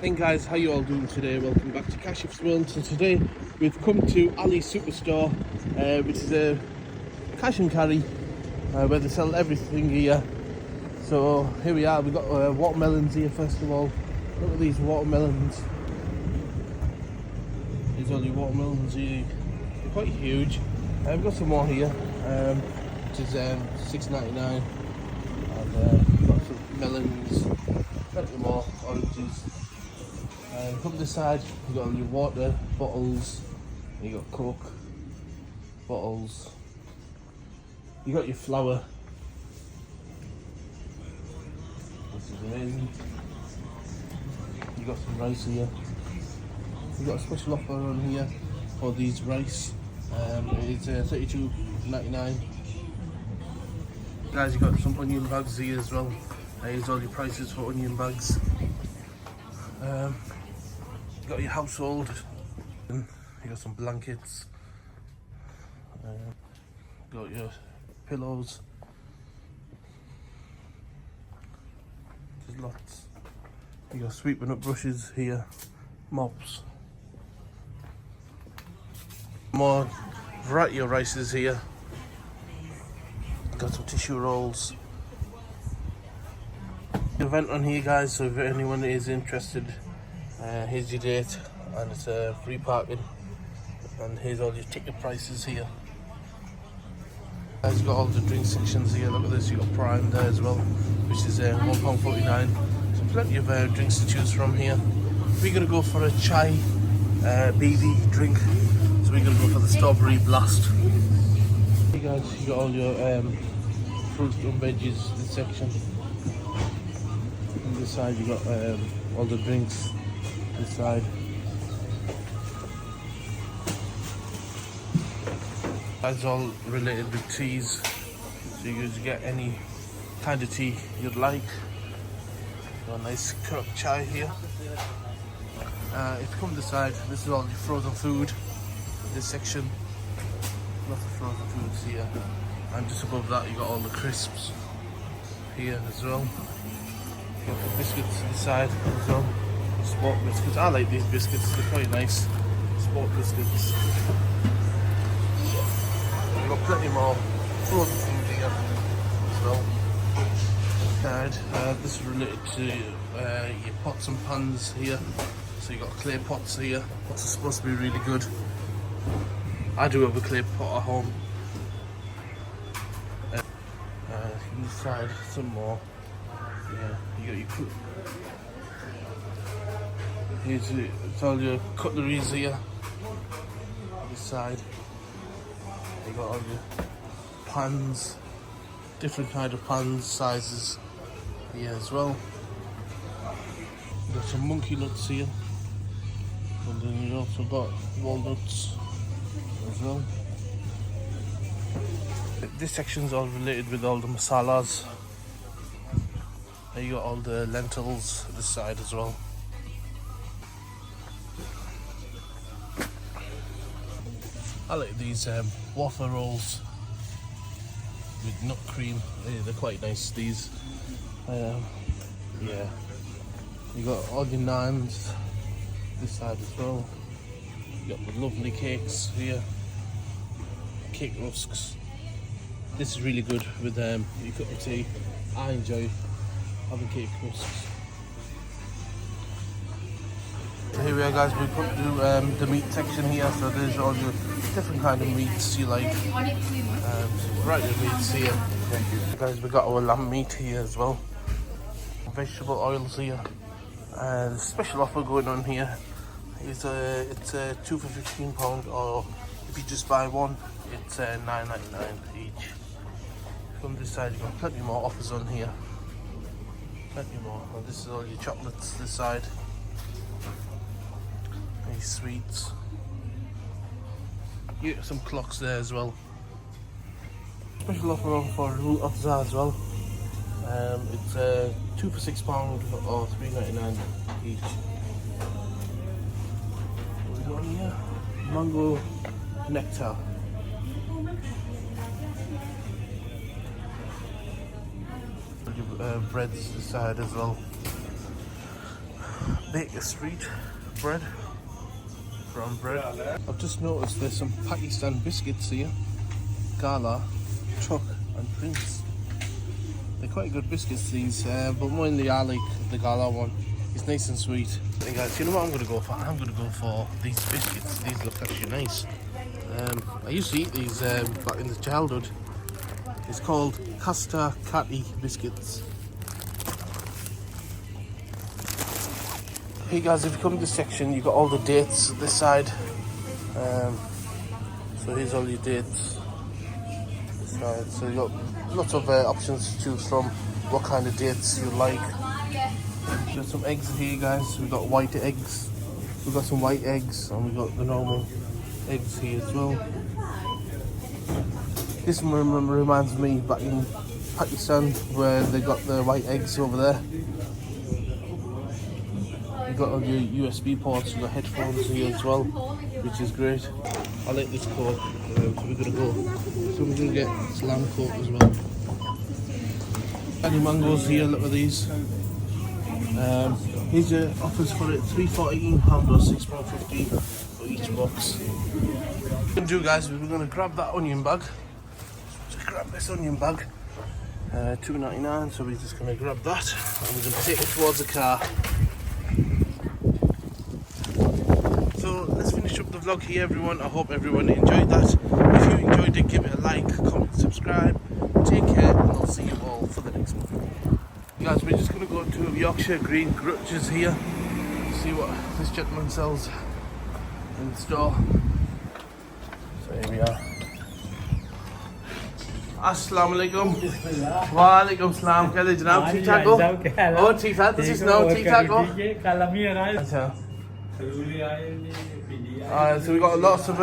Hey guys, how you all doing today? Welcome back to Kashif'S world. So today we've come to Ali Superstore, which is a cash and carry where they sell everything here. So here we are. We've got watermelons here. First of all, look at these watermelons. These are your watermelons here. They're quite huge. We've got some more here, which is $6.99. And we've got some melons, plenty more oranges. Come to the side, you've got your water bottles, you got Coke bottles, you got your flour. This is amazing. You got some rice here. You got a special offer on here for these rice. It's $32.99. Guys, you got some onion bags here as well. Here's all your prices for onion bags. You got your household, you got some blankets, got your pillows, there's lots. You got sweeping up brushes here, mops, more variety of rices here, got some tissue rolls. Event on here guys, so if anyone is interested, here's your date, and it's free parking, and here's all your ticket prices here. Guys, you got all the drink sections here. Look at this, you got Prime there as well, which is £1.49. So plenty of drinks to choose from here. We're gonna go for a chai BB drink, so we're gonna go for the strawberry blast. Hey guys, you got all your fruits and veggies this section. On this side you got all the drinks. This side. That's all related with teas, so you can get any kind of tea you'd like. Got a nice correct chai here. If you come to the side, this is all your frozen food. This section, lots of frozen foods here, and just above that you got all the crisps here as well. You got the biscuits to the side as well. Sport biscuits. I like these biscuits, they're quite nice. Sport biscuits. We've got plenty more frozen food here as well. And this is related to your pots and pans here. So you've got clay pots here. Pots are supposed to be really good. I do have a clay pot at home. On this side, some more. Yeah, you got your it's all your cutleries here. This side, you got all your pans, different kind of pans, sizes here as well. You got some monkey nuts here, and then you also got walnuts as well. This section's all related with all the masalas. There you got all the lentils this side as well. I like these waffle rolls with nut cream. They're quite nice, these. Yeah. You got all your naans this side as well. You got the lovely cakes here. Cake rusks. This is really good with your cup of tea. I enjoy having cake rusks. So here we are guys, we've come to the meat section here, so there's all your different kind of meats you like. Variety of meats here. Guys, we've got our lamb meat here as well. Vegetable oils here. Special offer going on here. It's 2 for £15, or if you just buy one, it's $9.99 each. From this side, you've got plenty more offers on here. Plenty more. And this is all your chocolates this side. These sweets. You get some clocks there as well. Special offer on for Rule Afza as well. It's 2 for £6 or $3.99 each. What we got here? Mango nectar. Breads this side as well. Baker Street bread, brown bread. I've just noticed there's some Pakistan biscuits here. Gala, Chuck and Prince. They're quite good biscuits these, but mainly I like the Gala one. It's nice and sweet. Hey guys, you know what I'm going to go for? I'm going to go for these biscuits. These look actually nice. I used to eat these back in the childhood. It's called Casta Catty biscuits. Hey guys, if you come to this section, you've got all the dates this side. So here's all your dates. This side. So you've got lots of options to choose from, what kind of dates you like. There's some eggs here guys, we've got white eggs, we've got some white eggs, and we've got the normal eggs here as well. This one reminds me back in Pakistan where they got the white eggs over there. You've got all your USB ports, you've got headphones here as well, which is great. I like this Coke, so we're going to get Slam Coke as well. Any mangoes here, look at these. Here's your offers for it, £3.14 or £6.50 for each box. What we're going to do guys, we're going to grab that onion bag. Just grab this onion bag, £2.99, so we're just going to grab that and we're going to take it towards the car. So let's finish up the vlog here everyone. I hope everyone enjoyed that. If you enjoyed it, give it a like, comment, subscribe. Take care and I'll see you all for the next one. Guys, we're just going to go to Yorkshire Green Grutches here, see what this gentleman sells in the store. So here we are. Assalamu alaikum. Wa alaikum salam. Kya janab, theek thak ho? Oh, theek thak, ਤੁਸੀਂ ਸੁਣਾਓ ਠੀਕ ਠਾਕ ਹੋ? ਕੱਲ ਮੀ ਆ ਰਿਹਾ। ਅੱਛਾ। So we got lots of